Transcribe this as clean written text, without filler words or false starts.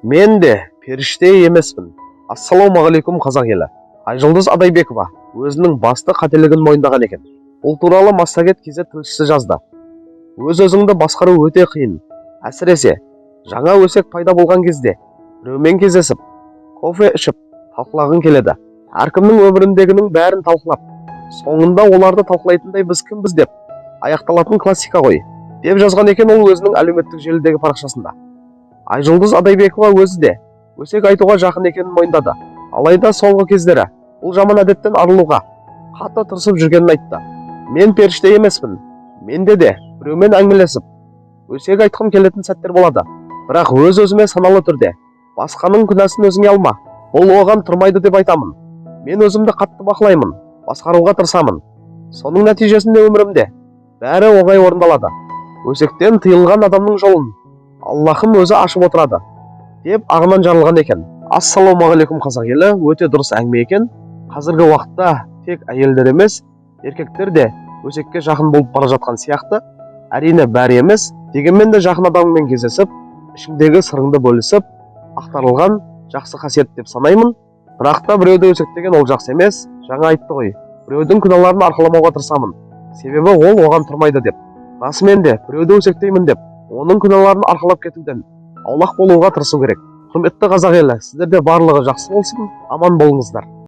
Мен де періште емеспін. Ассалаумағалейкум қазақ елі. Айжұлдыз Адайбекова өзінің басты қателігін мойындаған екен. Бұл туралы Массагет KZ тілшісі жазды. Өз-өзіңді басқару өте қиын. Әсіресе жаңа өсек пайда болған кезде біреумен кездесіп, кофе ішіп, талқылағың келеді. Әркімнің өміріндегінің бәрін талқылап, соңында оларды талқылайтындай біз кімбіз деп аяқталатын классика ғой, деп жазған екен ол өзінің әлеуметтік желідегі парақшасында. Айжұлдыз Адайбекова өзі де өсек айтуға жақын екенін мойындады. Алайда соңғы кездері бұл жаман әдеттен арылуға қатты тырысып жүргенін айтты. Мен періште емеспін. Менде де біреумен әңгімелесіп, өсек айтқым келетін сәттер болады. Бірақ өз-өзіме саналы түрде басқаның күнәсін өзіңе алма. Бұл оған тұрмайды деп айтамын. Мен өзімді қатты бақылаймын, басқаруға тырысамын. Соның нәтижесінде өмірімде бәрі оңай орындалады. Өсектен тыйылған адамның жолын Аллахым өзі ашып отырады, деп ағынан жарылған екен. Ассалаумағалейкум қазақ елі, өте дұрыс әңгіме екен. Қазіргі уақытта тек әйелдер емес, еркектер де өсекке жақын болып бара жатқан сияқты. Әрине бәрі емес, дегенмен де жақын адаммен кездесіп, ішіңдегі сырыңды бөлісіп, ақтарылған жақсы қасиет деп санаймын. Бірақ та біреуді өсектеген ол жақсы емес. Жаңа айтты ғой, біреудің күнәларын арқаламауға тырысамын. Себебі ол оған тұрмайды деп. Расымен де біреуді өсектеймін деп, оның күнәларын арқалап кетуден аулақ болуға тырысу керек. Құрметті қазақ елі, сіздерде барлығы жақсы болсын, аман болыңыздар.